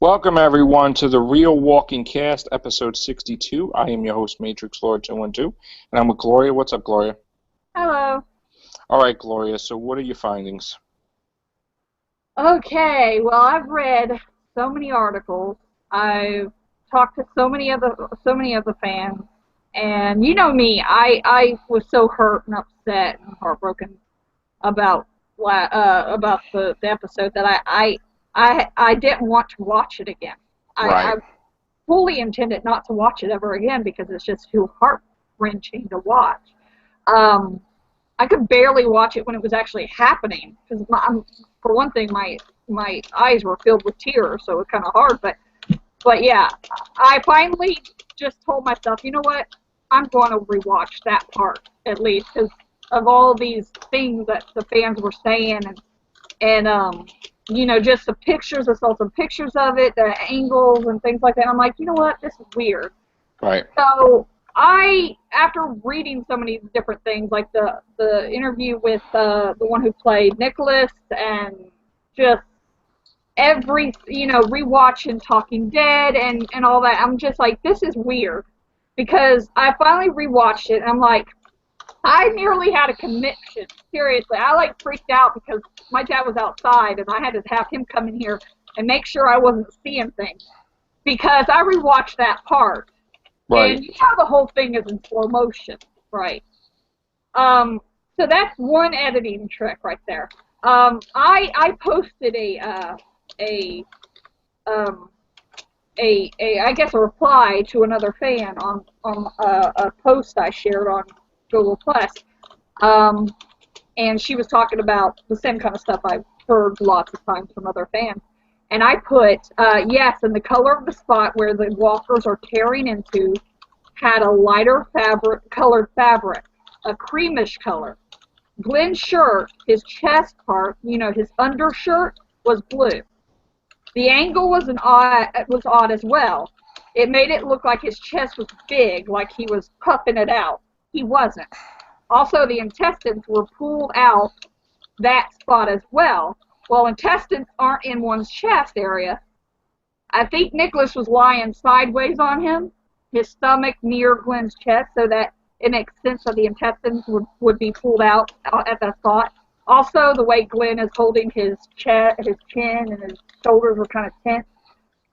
Welcome, everyone, to the Real Walking Cast, episode 62. I am your host, Matrix Lord 212, and I'm with Gloria. What's up, Gloria? Hello. All right, Gloria, so what are your findings? Okay, well, I've read so many articles. I've talked to so many of the fans, and you know me, I was so hurt and upset and heartbroken about the episode that I didn't want to watch it again. I Right. fully intended not to watch it ever again because it's just too heart-wrenching to watch. Um, I could barely watch it when it was actually happening because, for one thing, my eyes were filled with tears, so it was kind of hard. But yeah, I finally just told myself, you know what, I'm going to rewatch that part at least because of all these things that the fans were saying and you know, just the pictures. I saw some pictures of it, the angles and things like that. I'm like, you know what, this is weird. Right. So after reading so many different things, like the interview with the one who played Nicholas, and just rewatching Talking Dead and all that, I'm just like, this is weird, because I finally rewatched it, and I'm like, I nearly had a connection. Seriously, I freaked out because my dad was outside, and I had to have him come in here and make sure I wasn't seeing things, because I rewatched that part. Right. And you know the whole thing is in slow motion, right? So that's one editing trick right there. I posted a I guess a reply to another fan on a post I shared on Google Plus, and she was talking about the same kind of stuff I've heard lots of times from other fans. And I put, yes, and the color of the spot where the walkers are tearing into had a lighter colored fabric, a creamish color. Glenn's shirt, his chest part, you know, his undershirt, was blue. The angle was odd as well. It made it look like his chest was big, like he was puffing it out. He wasn't. Also, the intestines were pulled out that spot as well. Well, intestines aren't in one's chest area. I think Nicholas was lying sideways on him, his stomach near Glenn's chest, so that it makes sense that the intestines would be pulled out at that spot. Also, the way Glenn is holding his chest, his chin, and his shoulders were kind of tense.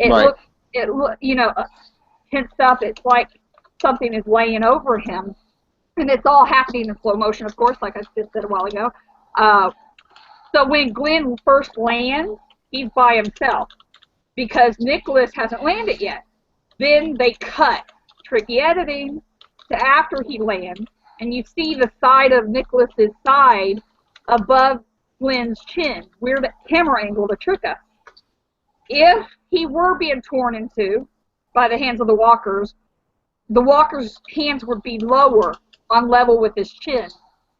Right. It looked, you know, tensed up. It's like something is laying over him, and it's all happening in slow motion, of course, like I just said a while ago. So when Glenn first lands, he's by himself because Nicholas hasn't landed yet. Then they cut, tricky editing, to after he lands, and you see the side of Nicholas's side above Glenn's chin. Weird camera angle to trick us. If he were being torn into by the hands of the walker's hands would be lower, on level with his chin.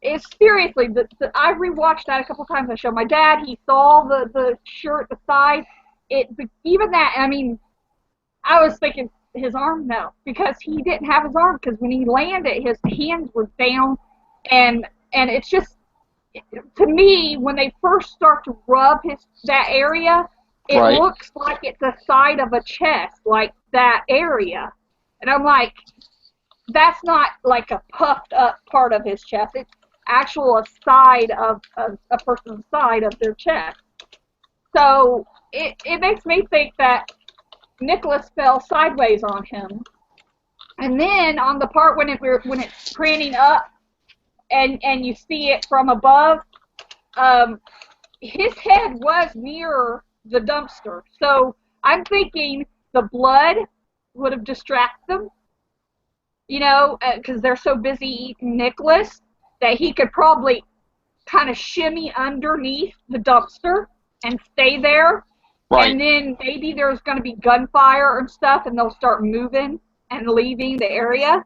It's seriously, I rewatched that a couple times. I showed my dad. He saw the shirt, the side. Even that. I mean, I was thinking his arm, no, because he didn't have his arm. Because when he landed, his hands were down, and it's just, to me, when they first start to rub that area, it Right. looks like it's the side of a chest, like that area, and I'm like, that's not like a puffed up part of his chest. It's actual a side of a person's side of their chest. So it makes me think that Nicholas fell sideways on him, and then on the part when it's craning up and you see it from above, his head was near the dumpster. So I'm thinking the blood would have distracted them, you know, because they're so busy eating Nicholas, that he could probably kind of shimmy underneath the dumpster and stay there. Right. And then maybe there's going to be gunfire and stuff, and they'll start moving and leaving the area,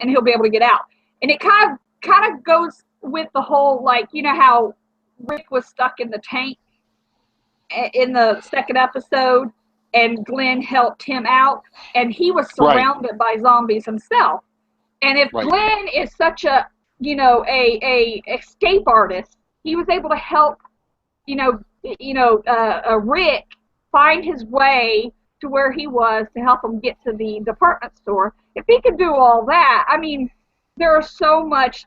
and he'll be able to get out. And it kind of goes with the whole, like, you know how Rick was stuck in the tank in the second episode, and Glenn helped him out, and he was surrounded by zombies himself. And if Right. Glenn is such a, you know, a escape artist, he was able to help, Rick find his way to where he was to help him get to the department store. If he could do all that, I mean, there is so much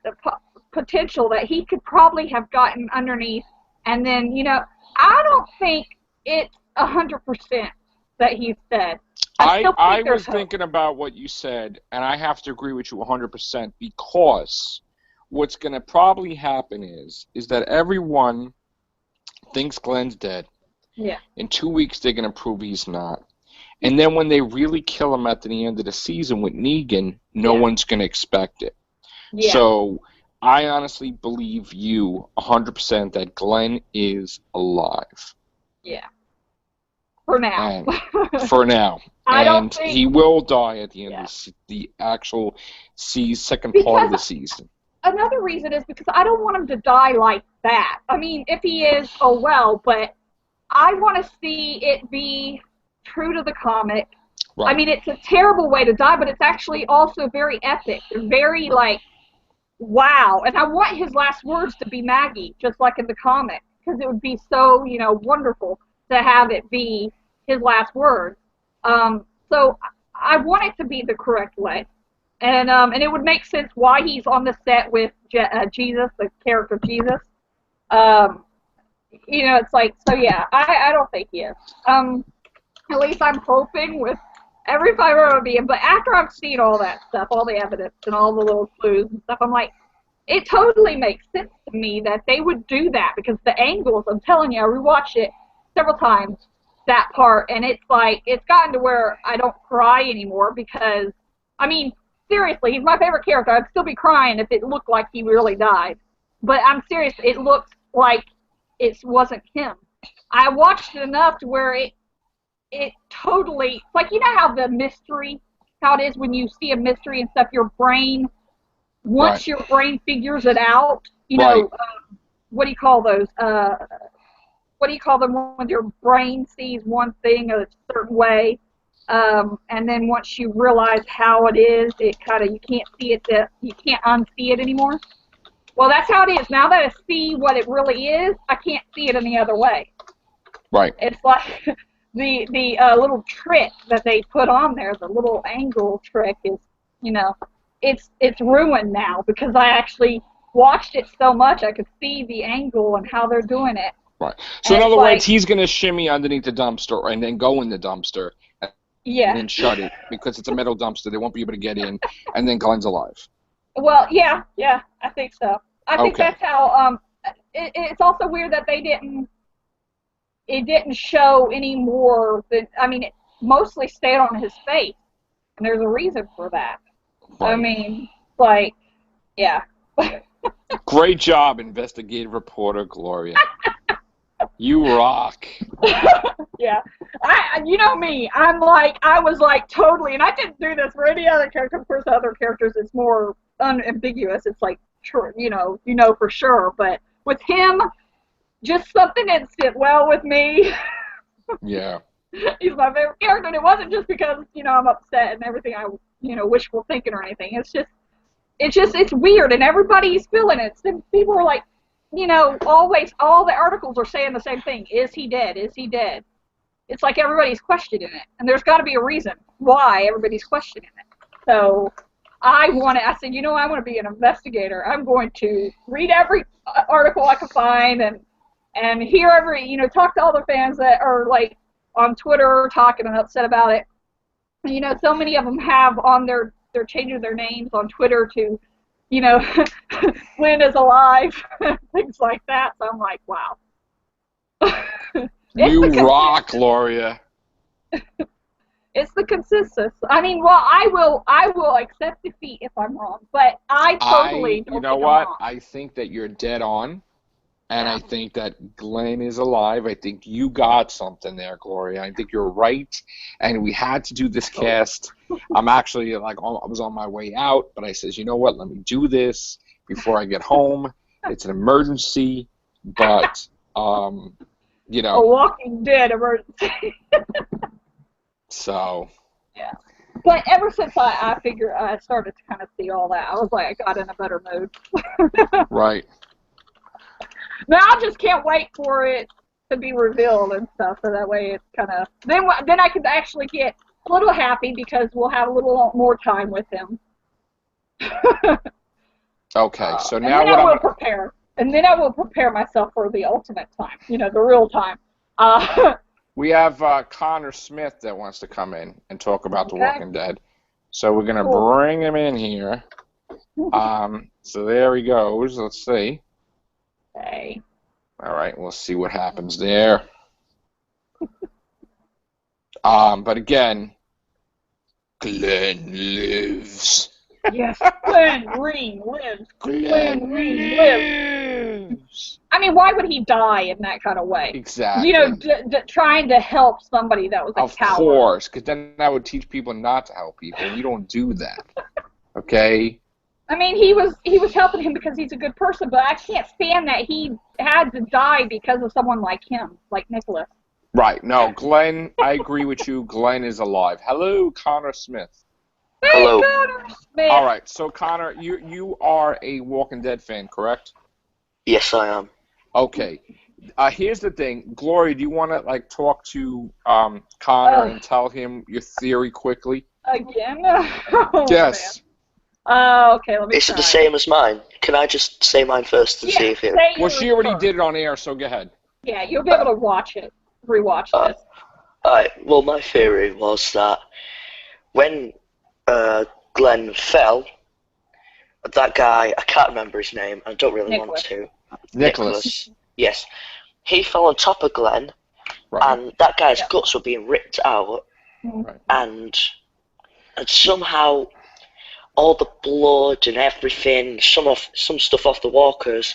potential that he could probably have gotten underneath. And then, you know, I don't think it's 100% that he's dead. I was thinking about what you said, and I have to agree with you 100% because what's going to probably happen is that everyone thinks Glenn's dead. Yeah. In 2 weeks, they're going to prove he's not. And then when they really kill him at the end of the season with Negan, no one's going to expect it. Yeah. So I honestly believe you 100% that Glenn is alive. Yeah. For now. For now. I don't think he will die at the end of the actual second part of the season. Another reason is because I don't want him to die like that. I mean, if he is, oh well, but I want to see it be true to the comic. Right. I mean, it's a terrible way to die, but it's actually also very epic. Very, like, wow. And I want his last words to be Maggie, just like in the comic, because it would be so, you know, wonderful to have it be his last words. So I want it to be the correct way. And it would make sense why he's on the set with Jesus, the character Jesus. You know, it's like, so yeah, I don't think he is. At least I'm hoping with every fiber it would be him. But after I've seen all that stuff, all the evidence and all the little clues and stuff, I'm like, it totally makes sense to me that they would do that because the angles, I'm telling you, I rewatched it several times, that part, and it's like, it's gotten to where I don't cry anymore because, I mean, seriously, he's my favorite character. I'd still be crying if it looked like he really died. But I'm serious, it looks like it wasn't him. I watched it enough to where it totally, like, you know how the mystery, how it is when you see a mystery and stuff, your brain, once your brain figures it out, you know, what do you call those? What do you call them when your brain sees one thing a certain way? And then once you realize how it is, it kind of, you can't see it, you can't unsee it anymore. Well, that's how it is. Now that I see what it really is, I can't see it any other way. Right. It's like the little trick that they put on there, the little angle trick is, you know, it's ruined now because I actually watched it so much I could see the angle and how they're doing it. Right. So in other words, he's going to shimmy underneath the dumpster and then go in the dumpster and then shut it because it's a metal dumpster. They won't be able to get in, and then Glenn's alive. Well, yeah, I think so. I think that's how. It's also weird that it didn't show any more than. I mean, it mostly stayed on his face, and there's a reason for that. Right. I mean, like, yeah. Great job, investigative reporter Gloria. You rock. Yeah. You know me. I was like totally, and I didn't do this for any other character. Of course, other characters, it's more unambiguous. It's like, you know for sure. But with him, just something didn't sit well with me. Yeah. He's my favorite character, and it wasn't just because, you know, I'm upset and everything, wishful thinking or anything. It's weird, and everybody's feeling it. People are like, you know, always, all the articles are saying the same thing. Is he dead? Is he dead? It's like everybody's questioning it. And there's got to be a reason why everybody's questioning it. So I said, you know, I want to be an investigator. I'm going to read every article I can find and hear talk to all the fans that are, like, on Twitter talking and upset about it. And, you know, so many of them have on they're changing their names on Twitter to, you know, Glenn is alive, things like that. So I'm like, wow. You rock, Gloria. It's the consensus. I mean, well, I will accept defeat if I'm wrong, but I totally don't. You know what? I think that you're dead on, and I think that Glenn is alive. I think you got something there, Gloria. I think you're right, and we had to do this cast. I'm actually, like, I was on my way out, but I says, you know what? Let me do this before I get home. It's an emergency, but you know. A Walking Dead emergency. So. Yeah. But ever since I figured, I started to kind of see all that, I was like, I got in a better mood. Right. Now I just can't wait for it to be revealed and stuff, so that way it's kind of then I can actually get a little happy because we'll have a little more time with him. Okay, so and now then what I will I'm prepare, and then I will prepare myself for the ultimate time, the real time. we have Connor Smith that wants to come in and talk about The Okay. Walking Dead. So we're gonna Cool. bring him in here. So there he goes. Let's see. Okay. All right, we'll see what happens there. But again, Glenn lives. Yes, Glenn Green lives. Glenn Green lives. I mean, why would he die in that kind of way? Exactly. Trying to help somebody that was a Of coward. course, because then that would teach people not to help people. You don't do that. Okay? I mean, he was helping him because he's a good person, but I can't stand that he had to die because of someone like him, like Nicholas. Right. No, Glenn, I agree with you. Glenn is alive. Hello, Connor Smith. Hello. Hey, Connor Smith. All right. So, Connor, you are a Walking Dead fan, correct? Yes, I am. Okay. Here's the thing. Gloria, do you want to talk to Connor and tell him your theory quickly? Again? Oh, Yes. Okay, let me Is try. it the same as mine? Can I just say mine first and see if it... say Well, yours she already first. did it on air, so go ahead. Yeah, you'll be able to rewatch this. Alright, well, my theory was that when Glenn fell, that guy, I can't remember his name, I don't really want to. Nicholas. Yes. He fell on top of Glenn, Right. and that guy's guts were being ripped out, Right. and somehow all the blood and everything, some stuff off the walkers,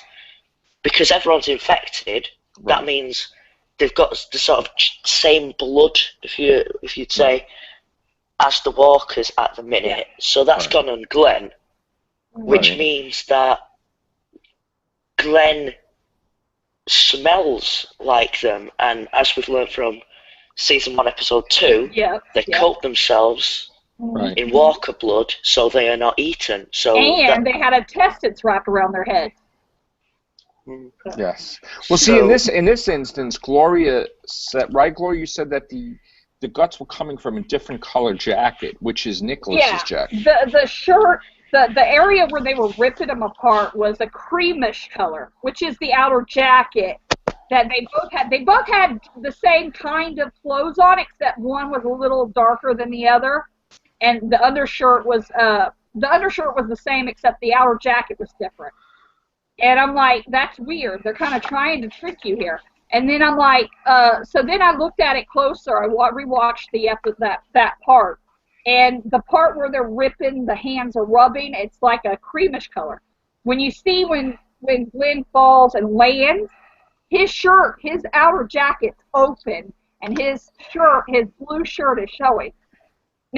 because everyone's infected, that means they've got the sort of same blood, if you'd say, as the walkers at the minute. So that's gone on Glenn, which means that Glenn smells like them, and as we've learned from season 1, episode 2, they coat themselves in walker blood so they are not eaten. So and they had intestines wrapped around their head. Yes. Well, see, in this instance, Gloria said, right, Gloria, you said that the guts were coming from a different color jacket, which is Nicholas's jacket. The shirt, the area where they were ripping them apart was a creamish color, which is the outer jacket that they both had. They both had the same kind of clothes on, except one was a little darker than the other, and the undershirt was the same, except the outer jacket was different. And I'm like, that's weird. They're kind of trying to trick you here. And then I'm like, so then I looked at it closer. I rewatched that part. And the part where they're ripping, the hands are rubbing, it's like a creamish color. When you see when Glenn falls and lands, his shirt, his outer jacket's open, and his blue shirt is showing.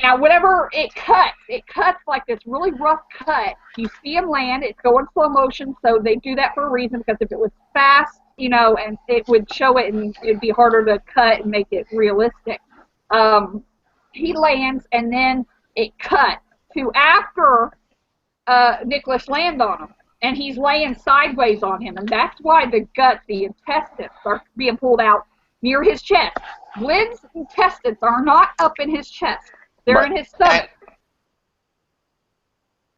Now, whenever it cuts like this really rough cut. You see him land, it's going slow motion, so they do that for a reason, because if it was fast, and it would show it, and it'd be harder to cut and make it realistic. He lands, and then it cuts to after Nicholas lands on him, and he's laying sideways on him, and that's why the guts, the intestines, are being pulled out near his chest. Glenn's intestines are not up in his chest. They're in his stomach.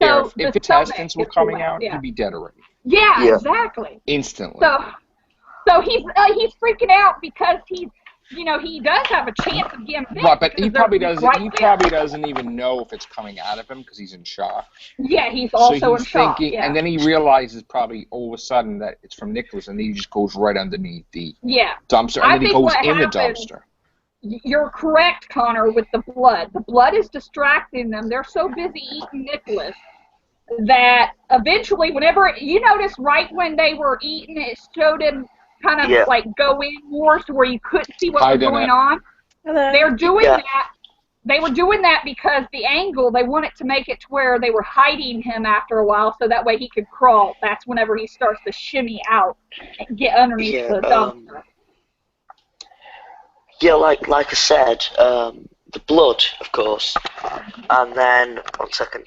So if intestines were coming out, he'd be dead already. Yeah, exactly. Instantly. So he's freaking out because he does have a chance of getting bit. Right, but he probably doesn't even know if it's coming out of him because he's in shock. Yeah, he's also in shock. And then he realizes probably all of a sudden that it's from Nicholas, and then he just goes right underneath the dumpster, and then he goes in the dumpster. You're correct, Connor, with the blood. The blood is distracting them. They're so busy eating Nicholas that eventually, whenever you notice, right when they were eating, it showed him kind of like go in more to where you couldn't see what was going on. They're doing that. They were doing that because the angle, they wanted to make it to where they were hiding him after a while, so that way he could crawl. That's whenever he starts to shimmy out and get underneath the dumpster. Yeah, like I said, the blood, of course, and then 1 second.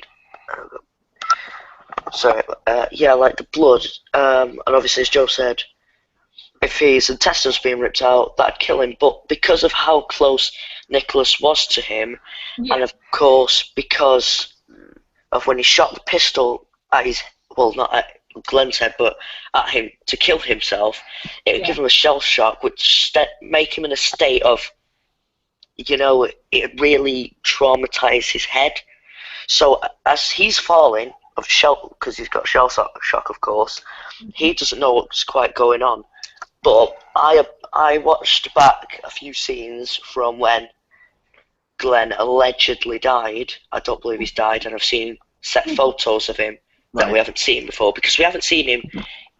Sorry. Like the blood, and obviously as Joe said, if his intestines being ripped out, that'd kill him. But because of how close Nicholas was to him, Yeah. and of course because of when he shot the pistol at his, well, not at Glenn's head, but at him to kill himself, it would give him a shell shock, which make him in a state of, it really traumatise his head. So as he's falling of shell, because he's got shell shock, of course, he doesn't know what's quite going on. But I watched back a few scenes from when Glenn allegedly died. I don't believe he's died, and I've seen set photos of him that we haven't seen before, because we haven't seen him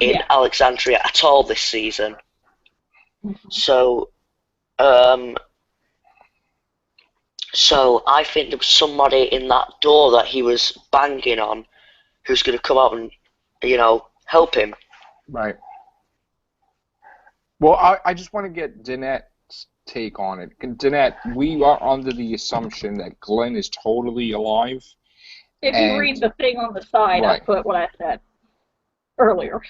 in Alexandria at all this season. So, so I think there was somebody in that door that he was banging on who's going to come out and, help him. Right. Well, I just want to get Danette's take on it. Danette, we are under the assumption that Glenn is totally alive. If you read the thing on the side, I put what I said earlier.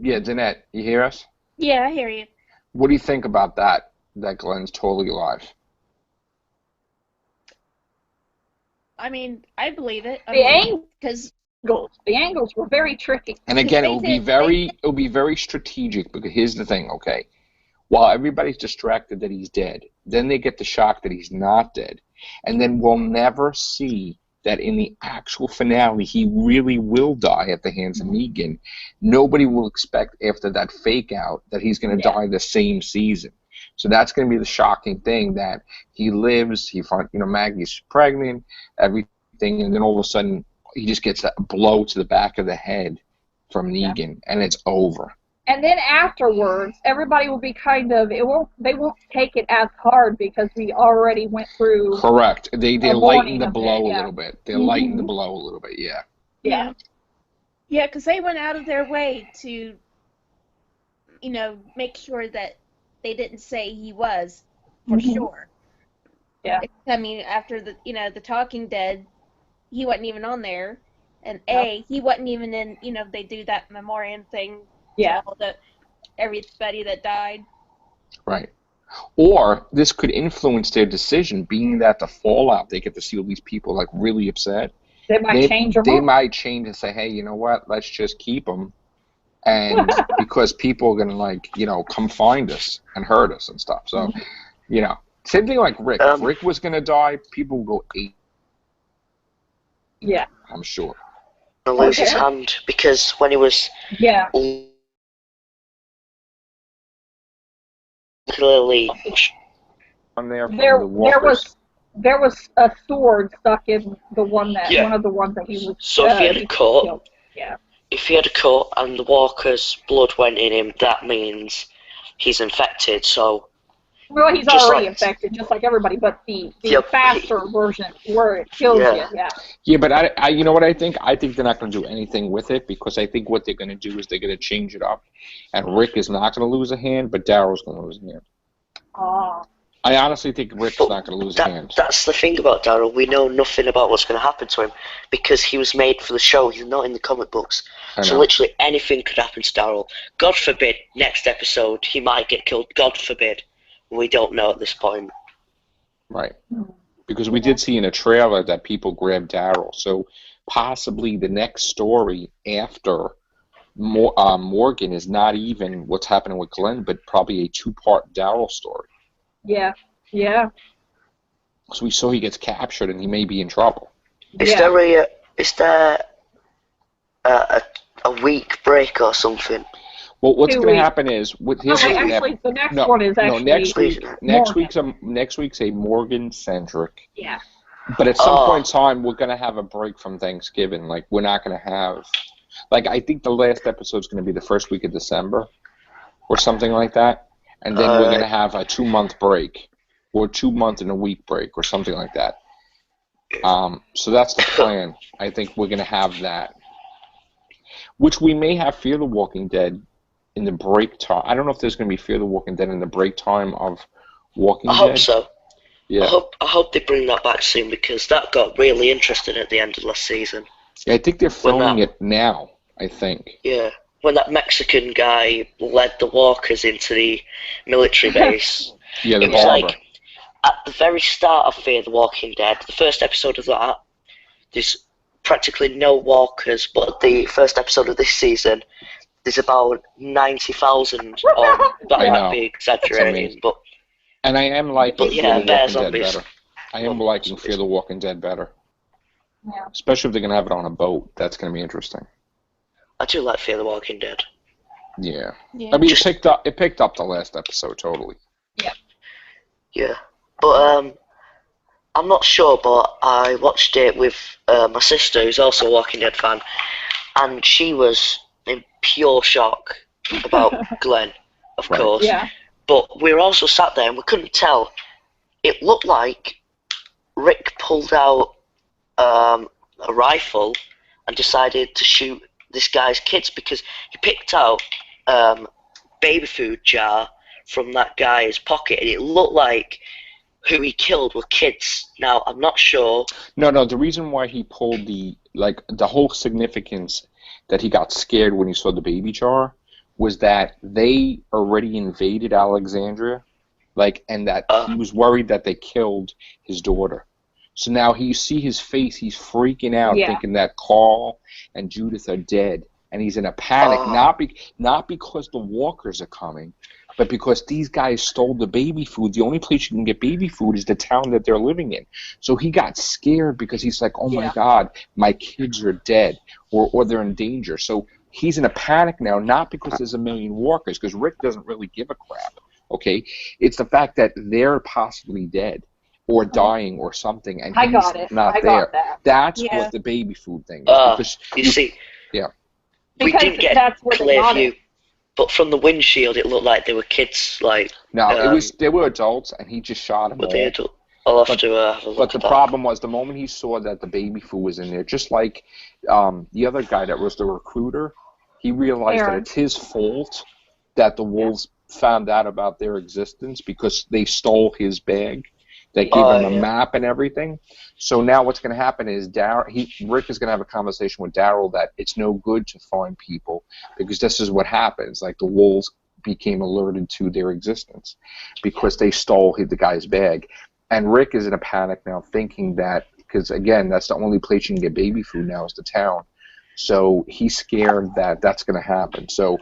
Yeah, Danette, you hear us? Yeah, I hear you. What do you think about that Glenn's totally alive? I mean, I believe it. The angles were very tricky. And again, it will be very strategic, because here's the thing, okay? While everybody's distracted that he's dead, then they get the shock that he's not dead. And then we'll never see that in the actual finale he really will die at the hands of Negan. Nobody will expect after that fake out that he's going to die the same season. So that's going to be the shocking thing, that he lives, he finds, Maggie's pregnant, everything, and then all of a sudden he just gets that blow to the back of the head from Negan, and it's over. And then afterwards, everybody will be they won't take it as hard, because we already went through. Correct. They lighten the blow a little bit. They lighten the blow a little bit, yeah. Yeah. Yeah, because they went out of their way to, make sure that they didn't say he was for sure. Yeah. I mean, after the Talking Dead, he wasn't even on there, and he wasn't even in. They do that memoriam thing. Yeah. Everybody that died. Right. Or this could influence their decision, being that the fallout, they get to see all these people like really upset. They might change their mind. They might change and say, hey, you know what? Let's just keep them. And because people are going to come find us and hurt us and stuff. So, same thing like Rick. If Rick was going to die, people would go 8. Yeah. I'm sure. Lose his hand, because when he was clearly on there was a sword stuck in the one one of the ones that he was. So if he had a cut, yeah. If he had a cut and the walker's blood went in him, that means he's infected. So. Well, he's already infected, just like everybody, but the faster version where it kills you, Yeah, but I you know what I think? I think they're not going to do anything with it, because I think what they're going to do is they're going to change it up. And Rick is not going to lose a hand, but Daryl's going to lose a hand. Oh. I honestly think Rick's not going to lose a hand. That's the thing about Daryl. We know nothing about what's going to happen to him, because he was made for the show. He's not in the comic books. So literally anything could happen to Daryl. God forbid, next episode, he might get killed. God forbid. We don't know at this point. Right. Because we did see in a trailer that people grabbed Daryl. So possibly the next story after Morgan is not even what's happening with Glenn, but probably a 2-part Daryl story. Yeah. Yeah. So we saw he gets captured and he may be in trouble. Is there a week break or something? Well, what's going to happen is the next one is next week's a Morgan centric. Yeah. But at some point in time, we're going to have a break from Thanksgiving. Like, we're not going to have, I think the last episode's going to be the first week of December, or something like that, and then we're going to have a 2-month break, or 2-month and a week break, or something like that. So that's the plan. I think we're going to have that, which we may have Fear the Walking Dead in the break time. I don't know if there's going to be Fear the Walking Dead in the break time of Walking Dead. I hope so. Yeah. I hope they bring that back soon, because that got really interesting at the end of last season. Yeah, I think they're filming it now, I think. Yeah. when that Mexican guy led the walkers into the military base. Yeah, the It was barber. like at the very start of Fear the Walking Dead, the first episode of that, there's practically no walkers, but the first episode of this season, there's about 90,000 on. That I might know. be It's exaggerating, amazing. but And I am liking Fear yeah, the bear Walking Dead zombies. better. I am Love liking zombies. Fear the Walking Dead better. Yeah. Especially if they're going to have it on a boat. That's going to be interesting. I do like Fear the Walking Dead. Yeah. Yeah. I mean, it picked up the last episode totally. Yeah, but I'm not sure, but I watched it with my sister, who's also a Walking Dead fan, and she was in pure shock about Glenn, of Right. course. Yeah. But we were also sat there and we couldn't tell. It looked like Rick pulled out a rifle and decided to shoot this guy's kids because he picked out baby food jar from that guy's pocket, and it looked like who he killed were kids. Now, I'm not sure. No, the reason why he pulled the whole significance that he got scared when he saw the baby jar was that they already invaded Alexandria, and that he was worried that they killed his daughter. So now you see his face, he's freaking out, Yeah. thinking that Carl and Judith are dead, and he's in a panic, not because the walkers are coming, but because these guys stole the baby food. The only place you can get baby food is the town that they're living in. So he got scared because he's like, oh my Yeah. God, my kids are dead, or they're in danger. So he's in a panic now, not because there's a million walkers, because Rick doesn't really give a crap, okay? It's the fact that they're possibly dead or dying or something, and I he's got it. not I there. got that. That's Yeah. what the baby food thing is. Because You see, yeah. we Because didn't get that's where they clear got view, it. but from the windshield, it looked like they were kids. No, they were adults, and he just shot them But all. they had. I'll have But- to have a look But the at that. problem was the moment he saw that the baby food was in there, just like the other guy that was the recruiter, he realized that Aaron. it's his fault that the wolves found out about their existence because they stole his bag. They gave him a yeah. map and everything. So now what's going to happen is Rick is going to have a conversation with Daryl that it's no good to find people because this is what happens. Like the wolves became alerted to their existence because they stole the guy's bag. And Rick is in a panic now thinking that, because again, that's the only place you can get baby food now is the town. So he's scared that that's going to happen. So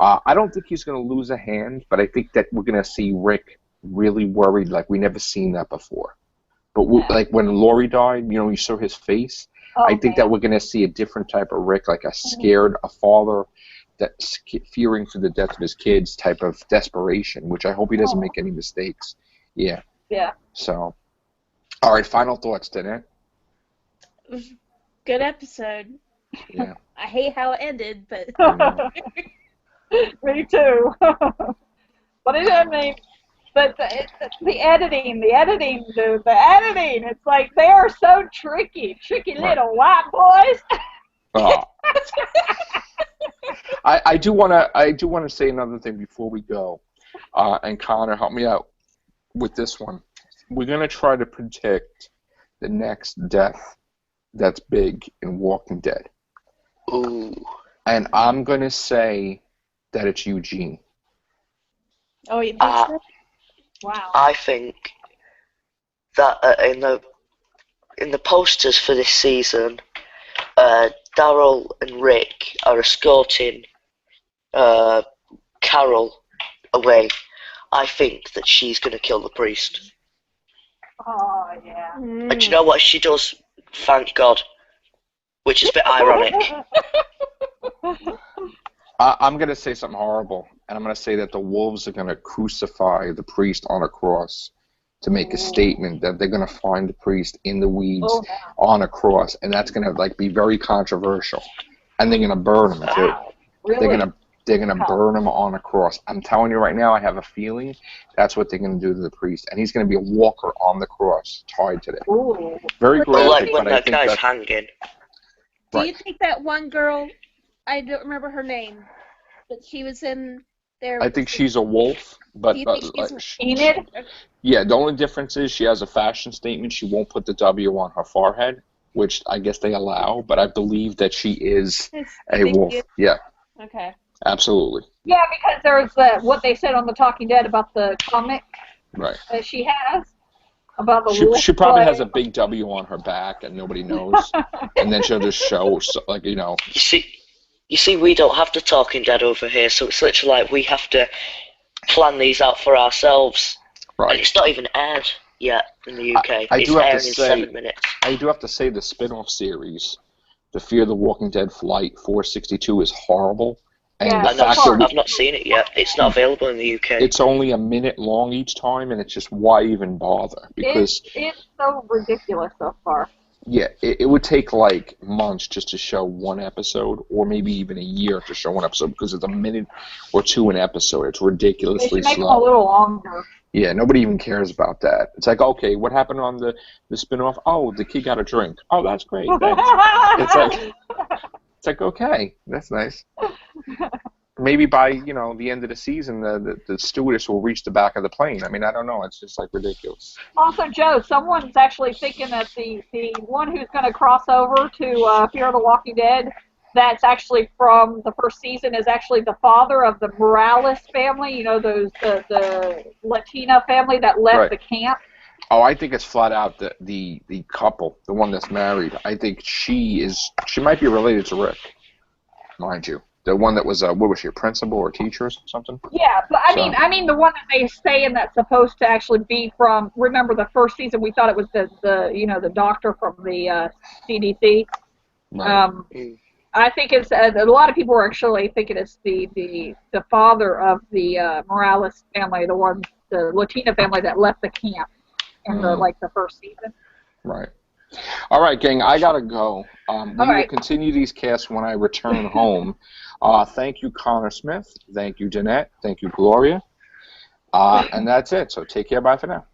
I don't think he's going to lose a hand, but I think that we're going to see Rick really worried like we never seen that before. But like when Lori died, you saw his face. Oh, I think man. that we're going to see a different type of Rick, like a father that's fearing for the death of his kids type of desperation, which I hope he doesn't make any mistakes. Yeah. Yeah. So, all right, final thoughts, Danette. Good episode. Yeah. I hate how it ended, but Me too. But the editing, it's like they are so tricky little white boys. Oh. I do want to say another thing before we go, and Connor, help me out with this one. We're gonna try to predict the next death that's big in Walking Dead, Ooh. and I'm gonna say that it's Eugene. oh, you think Uh, so? Wow. I think that in the posters for this season, Daryl and Rick are escorting Carol away. I think that she's going to kill the priest. Oh, yeah. Mm. And do you know what she does? Thank God. Which is a bit ironic. I'm gonna say something horrible, and I'm gonna say that the wolves are gonna crucify the priest on a cross to make a statement that they're gonna find the priest in the weeds Oh, on a cross, and that's gonna be very controversial, and they're gonna burn him too. wow. Really? They're gonna burn him on a cross. I'm telling you right now, I have a feeling that's what they're gonna do to the priest, and he's gonna be a walker on the cross, tied to it. Ooh. Very Well, Well, graphic, like when but I that think guy's that hanging. Do right. you think that one girl, I don't remember her name, but she was in there. I think she's a wolf, but Do you think she's Enid? yeah, the only difference is she has a fashion statement. She won't put the W on her forehead, which I guess they allow, but I believe that she is You a think wolf. she is? Yeah. Okay. Absolutely. Yeah, because there's what they said on The Talking Dead about the comic Right. that she has about the She wolf she probably has a play. big W on her back and nobody knows, and then she'll just show like You see, we don't have the Talking Dead over here, so it's literally like we have to plan these out for ourselves. And right. it's not even aired yet in the UK. I It's do have to airing in say 7 minutes. I do have to say the spin-off series, The Fear the Walking Dead Flight 462 is horrible, and Yeah, the I've not, fact so that I've not seen it yet. It's not available in the UK. it's only a minute long each time, and it's just why even bother? Because it's so ridiculous so far. yeah, it would take like months just to show one episode, or maybe even a year to show one episode, because it's a minute or two an episode. It's They ridiculously should make them a slow. little longer. Yeah, nobody even cares about that. It's like, okay, what happened on the spin-off? Oh, the kid got a drink. Oh, that's great. Thanks. It's like okay, that's nice. Maybe by the end of the season, the stewardess will reach the back of the plane. I mean, I don't know. It's just like ridiculous. Also, Joe, someone's actually thinking that the one who's going to cross over to Fear the Walking Dead, that's actually from the first season, is actually the father of the Morales family. You know, the Latina family that left Right. the camp. Oh, I think it's flat out the couple, the one that's married. I think she might be related to Rick, mind you. The one that was what was she, a principal or teacher or something? Yeah, but I So- mean the one that they saying that's supposed to actually be from. Remember the first season? We thought it was the doctor from the CDC. Right. I think it's a lot of people are actually thinking it's the father of the Morales family, the Latina family that left the camp in the first season. Right. All right, gang, I gotta go. We will right. continue these casts when I return home. Thank you, Connor Smith. Thank you, Danette. Thank you, Gloria. And that's it. So take care. Bye for now.